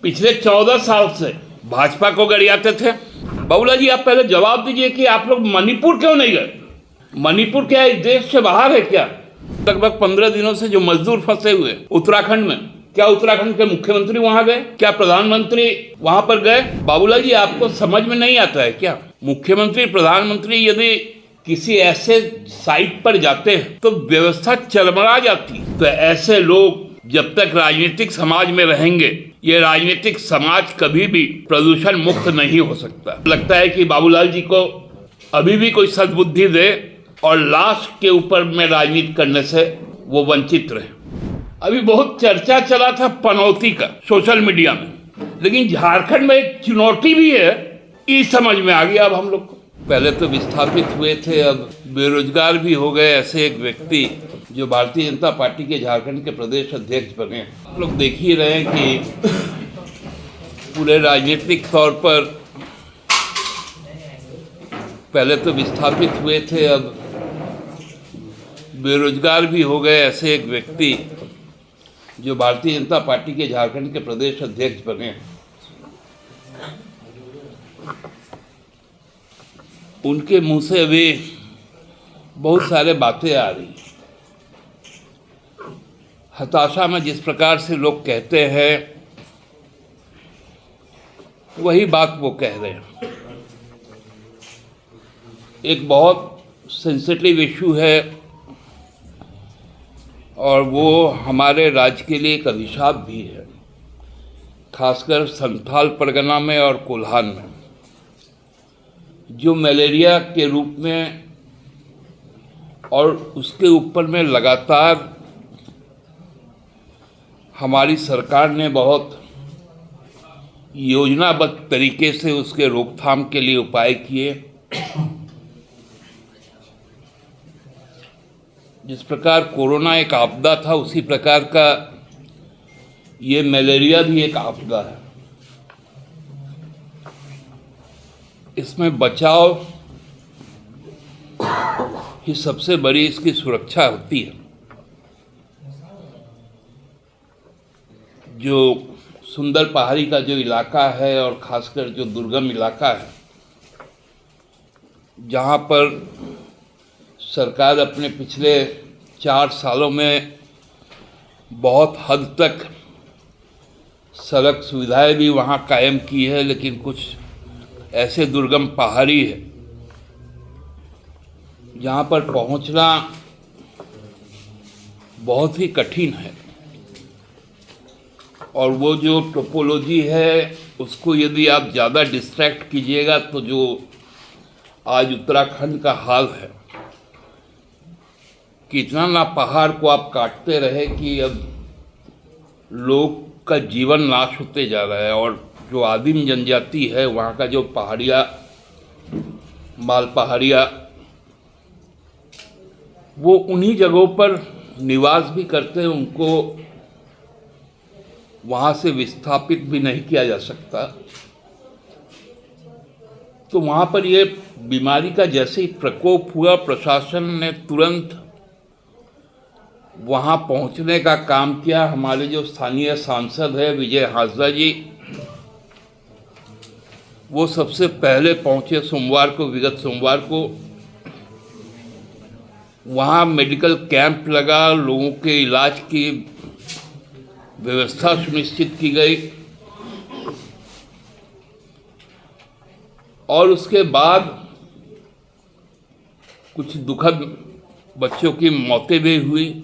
पिछले 14 साल से भाजपा को गरियाते थे। बाबूलाल जी, आप पहले जवाब दीजिए कि आप लोग मणिपुर क्यों नहीं गए? मणिपुर क्या इस देश से बाहर है क्या? लगभग 15 दिनों से जो मजदूर फंसे हुए उत्तराखंड में, क्या उत्तराखंड के मुख्यमंत्री वहां गए? क्या प्रधानमंत्री वहां पर गए? बाबूलाल जी, आपको समझ में नहीं आता है क्या? मुख्यमंत्री, प्रधानमंत्री यदि किसी ऐसे साइट पर जाते हैं तो व्यवस्था चरमरा जाती है। तो ऐसे लोग जब तक राजनीतिक समाज में रहेंगे, ये राजनीतिक समाज कभी भी प्रदूषण मुक्त नहीं हो सकता। लगता है कि बाबूलाल जी को अभी भी कोई सद्बुद्धि दे और लाश के ऊपर में राजनीति करने से वो वंचित रहे। अभी बहुत चर्चा चला था पनौती का सोशल मीडिया में, लेकिन झारखंड में एक चुनौती भी है, ये समझ में आ गया अब हम लोग को। पहले तो विस्थापित हुए थे, अब बेरोजगार भी हो गए ऐसे एक व्यक्ति जो भारतीय जनता पार्टी के झारखंड के प्रदेश अध्यक्ष बने। आप लोग देख ही रहे हैं कि पूरे राजनीतिक तौर पर पहले तो विस्थापित हुए थे, अब बेरोजगार भी हो गए ऐसे एक व्यक्ति जो भारतीय जनता पार्टी के झारखंड के प्रदेश अध्यक्ष बने। उनके मुंह से अभी बहुत सारे बातें आ रही। हताशा में जिस प्रकार से लोग कहते हैं वही बात वो कह रहे हैं। एक बहुत सेंसिटिव इशू है और वो हमारे राज्य के लिए एक अभिशाप भी है, खासकर संथाल परगना में और कोल्हान में, जो मलेरिया के रूप में और उसके ऊपर में लगातार हमारी सरकार ने बहुत योजनाबद्ध तरीके से उसके रोकथाम के लिए उपाय किए। जिस प्रकार कोरोना एक आपदा था, उसी प्रकार का ये मलेरिया भी एक आपदा है। इसमें बचाव ही सबसे बड़ी इसकी सुरक्षा होती है। जो सुंदर पहाड़ी का जो इलाका है और खासकर जो दुर्गम इलाका है, जहाँ पर सरकार अपने पिछले 4 सालों में बहुत हद तक सड़क सुविधाएं भी वहाँ कायम की है, लेकिन कुछ ऐसे दुर्गम पहाड़ी है जहाँ पर पहुँचना बहुत ही कठिन है। और वो जो टोपोलॉजी है उसको यदि आप ज़्यादा डिस्ट्रैक्ट कीजिएगा तो जो आज उत्तराखंड का हाल है कि इतना ना पहाड़ को आप काटते रहे कि अब लोग का जीवन नाश होते जा रहा है। और जो आदिम जनजाति है वहाँ का जो पहाड़िया, माल पहाड़िया, वो उन्हीं जगहों पर निवास भी करते हैं, उनको वहाँ से विस्थापित भी नहीं किया जा सकता। तो वहाँ पर ये बीमारी का जैसे ही प्रकोप हुआ, प्रशासन ने तुरंत वहाँ पहुँचने का काम किया। हमारे जो स्थानीय सांसद है विजय हाजरा जी, वो सबसे पहले पहुँचे सोमवार को, विगत सोमवार को। वहाँ मेडिकल कैंप लगा, लोगों के इलाज की व्यवस्था सुनिश्चित की गई और उसके बाद कुछ दुखद बच्चों की मौतें भी हुई।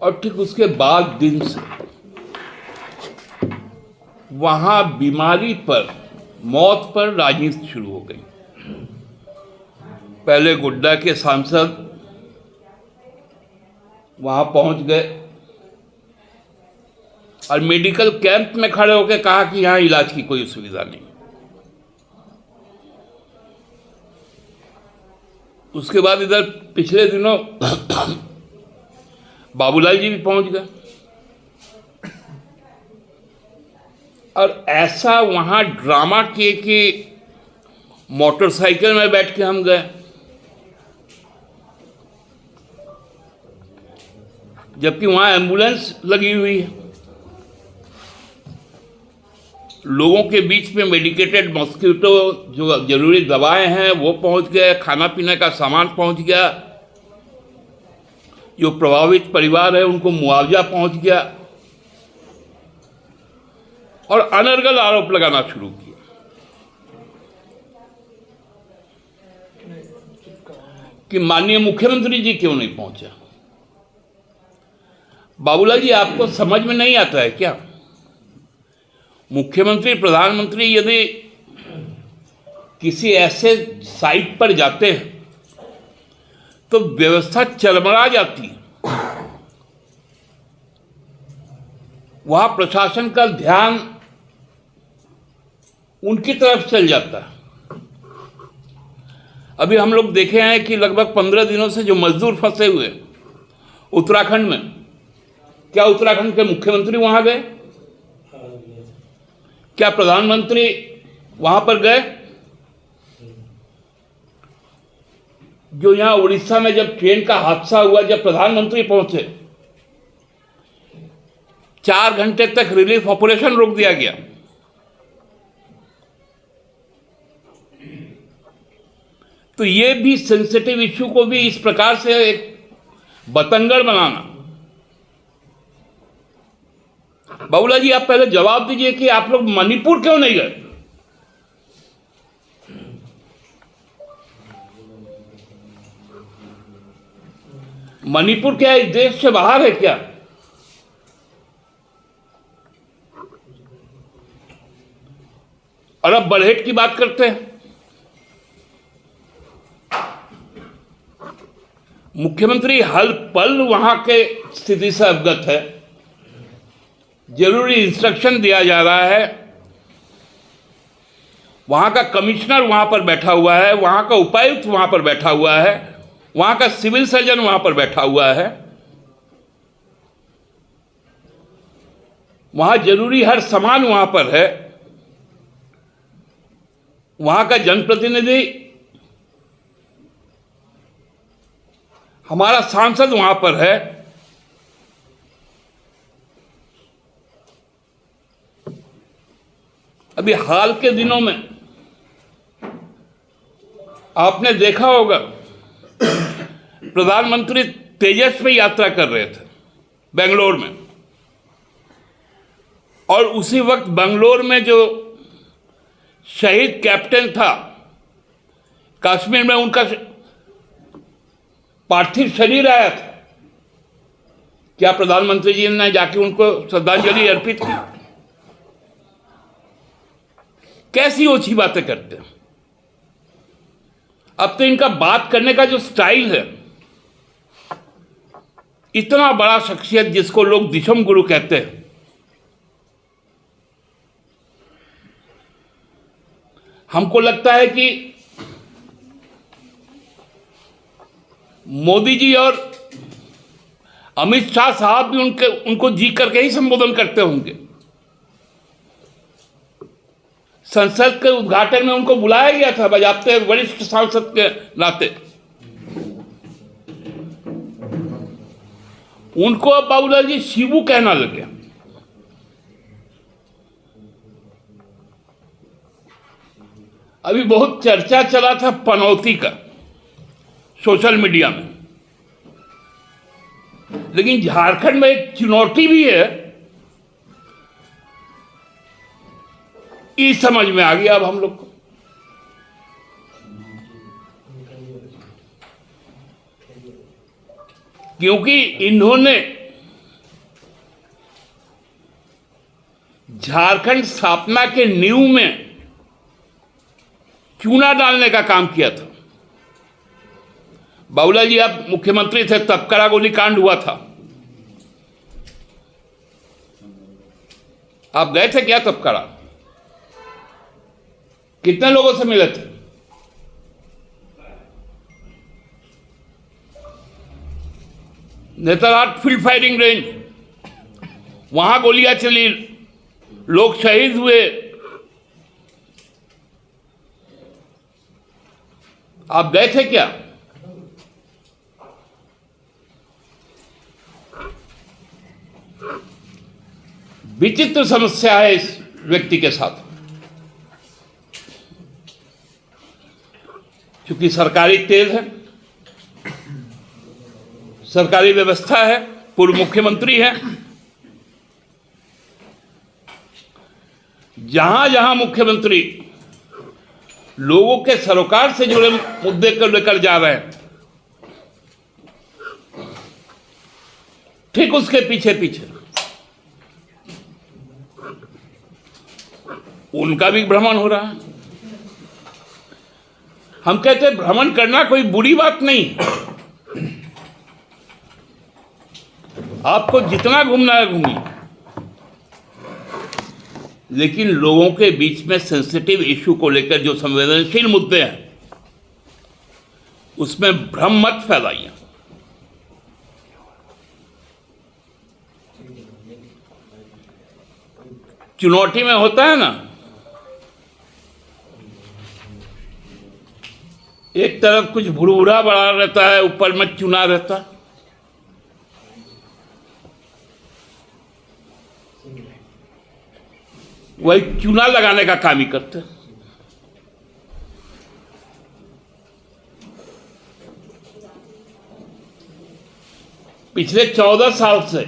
और ठीक उसके बाद दिन से वहाँ बीमारी पर, मौत पर राजनीति शुरू हो गई। पहले गोड्डा के सांसद वहाँ पहुँच गए और मेडिकल कैंप में खड़े होकर कहा कि यहाँ इलाज की कोई सुविधा नहीं। उसके बाद इधर पिछले दिनों बाबूलाल जी भी पहुंच गए और ऐसा वहां ड्रामा किए कि मोटरसाइकिल में बैठ के हम गए, जबकि वहां एम्बुलेंस लगी हुई है। लोगों के बीच में मेडिकेटेड मॉस्किटो जो जरूरी दवाएं हैं वो पहुंच गए, खाना पीने का सामान पहुंच गया, जो प्रभावित परिवार है उनको मुआवजा पहुंच गया, और अनर्गल आरोप लगाना शुरू किया। कि माननीय मुख्यमंत्री जी क्यों नहीं पहुंचे। बाबूलाल जी, आपको समझ में नहीं आता है क्या? मुख्यमंत्री प्रधानमंत्री यदि किसी ऐसे साइट पर जाते हैं तो व्यवस्था चरमरा जाती है, वहां प्रशासन का ध्यान उनकी तरफ चल जाता है। अभी हम लोग देखे हैं कि लगभग 15 दिनों से जो मजदूर फंसे हुए उत्तराखंड में, क्या उत्तराखंड के मुख्यमंत्री वहां गए? क्या प्रधानमंत्री वहां पर गए? जो यहां उड़ीसा में जब ट्रेन का हादसा हुआ, जब प्रधानमंत्री पहुंचे, 4 घंटे तक रिलीफ ऑपरेशन रोक दिया गया। तो ये भी सेंसिटिव इश्यू को भी इस प्रकार से एक बतंगड़ बनाना। बाबूलाल जी, आप पहले जवाब दीजिए कि आप लोग मणिपुर क्यों नहीं गए? मणिपुर क्या इस देश से बाहर है क्या? और अब बढ़ेट की बात करते हैं। मुख्यमंत्री हर पल वहां के स्थिति से अवगत है, जरूरी इंस्ट्रक्शन दिया जा रहा है, वहां का कमिश्नर वहां पर बैठा हुआ है, वहां का उपायुक्त वहां पर बैठा हुआ है, वहां का सिविल सर्जन वहां पर बैठा हुआ है, वहां जरूरी हर सामान वहां पर है, वहां का जनप्रतिनिधि, हमारा सांसद वहां पर है। अभी हाल के दिनों में आपने देखा होगा, प्रधानमंत्री तेजस में यात्रा कर रहे थे बेंगलोर में, और उसी वक्त बेंगलोर में जो शहीद कैप्टन था, कश्मीर में उनका पार्थिव शरीर आया था। क्या प्रधानमंत्री जी ने जाके उनको श्रद्धांजलि अर्पित की? कैसी ओछी बातें करते हैं। अब तो इनका बात करने का जो स्टाइल है, इतना बड़ा शख्सियत जिसको लोग दिशम गुरु कहते हैं, हमको लगता है कि मोदी जी और अमित शाह साहब भी उनको जी करके ही संबोधन करते होंगे। संसद के उद्घाटन में उनको बुलाया गया था बजाते वरिष्ठ सांसद के नाते। उनको अब बाबूलाल जी शिबू कहना लगे। अभी बहुत चर्चा चला था पनौती का सोशल मीडिया में, लेकिन झारखंड में एक चुनौती भी है, ये समझ में आ गया अब हम लोग को। क्योंकि इन्होंने झारखंड स्थापना के नींव में चूना डालने का काम किया था। बाबूलाल जी, आप मुख्यमंत्री थे तब करा गोली कांड हुआ था, आप गए थे क्या तब करा? कितने लोगों से मिले थे? नेतरहाट फील्ड फायरिंग रेंज, वहां गोलियां चली, लोग शहीद हुए, आप गए थे क्या? विचित्र समस्या है इस व्यक्ति के साथ, क्योंकि सरकारी तेज है, सरकारी व्यवस्था है, पूर्व मुख्यमंत्री है। जहां जहां मुख्यमंत्री लोगों के सरोकार से जुड़े मुद्दे को लेकर जा रहे हैं, ठीक उसके पीछे पीछे उनका भी भ्रमण हो रहा है। हम कहते हैं भ्रमण करना कोई बुरी बात नहीं, आपको जितना घूमना है घूमिए, लेकिन लोगों के बीच में सेंसिटिव इशू को लेकर जो संवेदनशील मुद्दे हैं उसमें भ्रम मत फैलाइए। चुनौती में होता है ना, एक तरफ कुछ भुरभुरा बड़ा रहता है, ऊपर में चुना रहता है। वही चूना लगाने का काम ही करते हैं। पिछले 14 साल से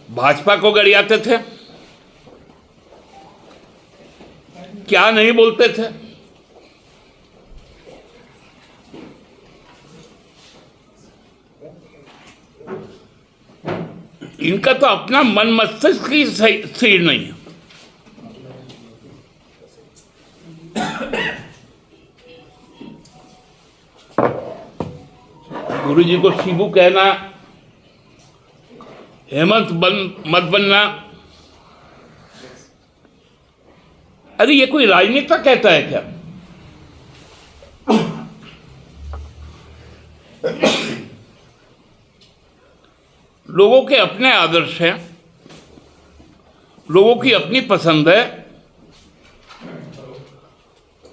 भाजपा को गरियाते थे, क्या नहीं बोलते थे। इनका तो अपना मन मस्तिष्क ही स्थिर नहीं है। गुरु जी को शिबू कहना, हेमंत मत बनना, अरे ये कोई राजनेता कहता है क्या? लोगों के अपने आदर्श हैं, लोगों की अपनी पसंद है,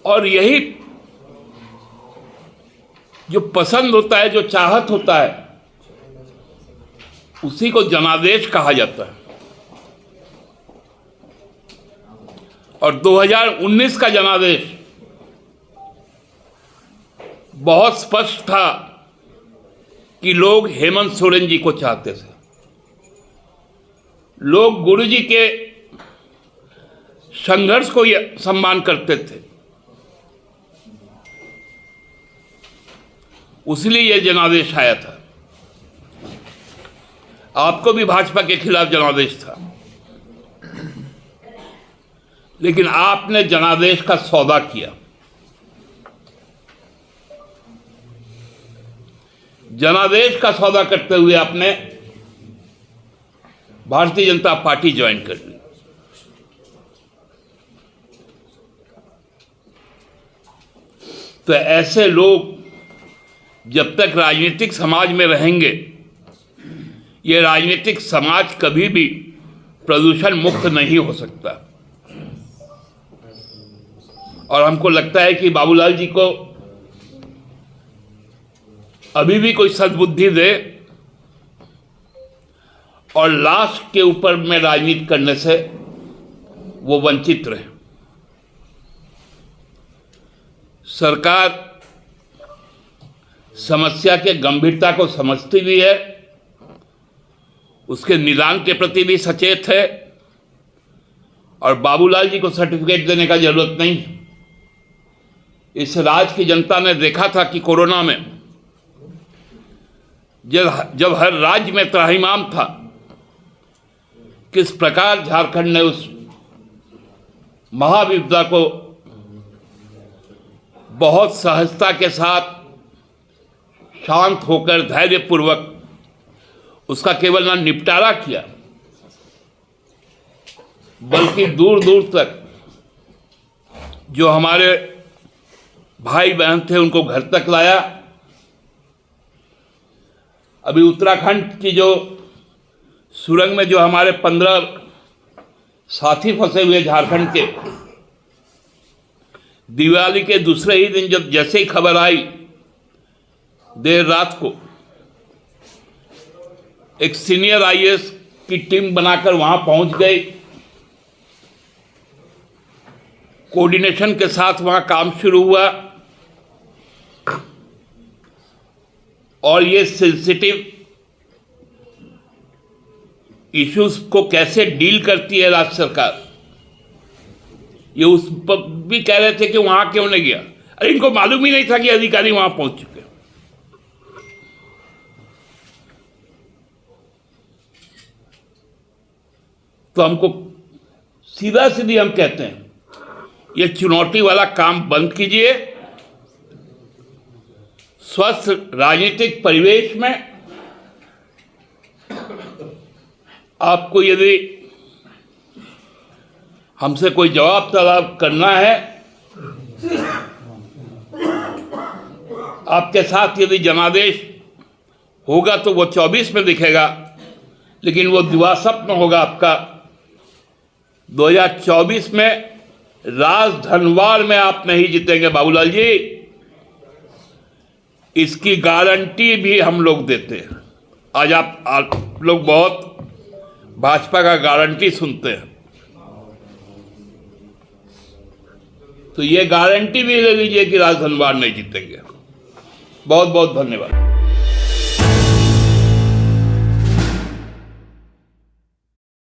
और यही जो पसंद होता है, जो चाहत होता है, उसी को जनादेश कहा जाता है। और 2019 का जनादेश बहुत स्पष्ट था कि लोग हेमंत सोरेन जी को चाहते थे। लोग गुरु जी के संघर्ष को सम्मान करते थे, उसलिए यह जनादेश आया था। आपको भी भाजपा के खिलाफ जनादेश था, लेकिन आपने जनादेश का सौदा किया। जनादेश का सौदा करते हुए आपने भारतीय जनता पार्टी ज्वाइन कर ली। तो ऐसे लोग जब तक राजनीतिक समाज में रहेंगे, ये राजनीतिक समाज कभी भी प्रदूषण मुक्त नहीं हो सकता। और हमको लगता है कि बाबूलाल जी को अभी भी कोई सद्बुद्धि दे और लाश के ऊपर में राजनीति करने से वो वंचित रहे। सरकार समस्या के गंभीरता को समझती भी है, उसके निदान के प्रति भी सचेत है, और बाबूलाल जी को सर्टिफिकेट देने का जरूरत नहीं है। इस राज्य की जनता ने देखा था कि कोरोना में जब हर राज्य में त्राहिमाम था, किस प्रकार झारखंड ने उस महाविपदा को बहुत सहजता के साथ, शांत होकर, धैर्यपूर्वक उसका केवल ना निपटारा किया, बल्कि दूर दूर तक जो हमारे भाई बहन थे उनको घर तक लाया। अभी उत्तराखंड की जो सुरंग में जो हमारे 15 साथी फंसे हुए झारखंड के, दिवाली के दूसरे ही दिन जब जैसे ही खबर आई, देर रात को एक सीनियर आईएएस की टीम बनाकर वहां पहुंच गई, कोऑर्डिनेशन के साथ वहां काम शुरू हुआ और ये सेंसिटिव इश्यूज को कैसे डील करती है राज्य सरकार, ये उस पर भी कह रहे थे कि वहां क्यों नहीं गया। अरे इनको मालूम ही नहीं था कि अधिकारी वहां पहुंच चुके। तो हमको सीधा सीधी हम कहते हैं ये चुनौती वाला काम बंद कीजिए। स्वस्थ राजनीतिक परिवेश में आपको यदि हमसे कोई जवाब तलब करना है, आपके साथ यदि जनादेश होगा तो वो 24 में दिखेगा, लेकिन वो दिवास्वप्न होगा आपका। 2024 में राजधनवार में आप नहीं जीतेंगे बाबूलाल जी, इसकी गारंटी भी हम लोग देते हैं। आज आप लोग बहुत भाजपा का गारंटी सुनते हैं, तो ये गारंटी भी ले लीजिए कि राजधनवार नहीं जीतेंगे। बहुत बहुत धन्यवाद।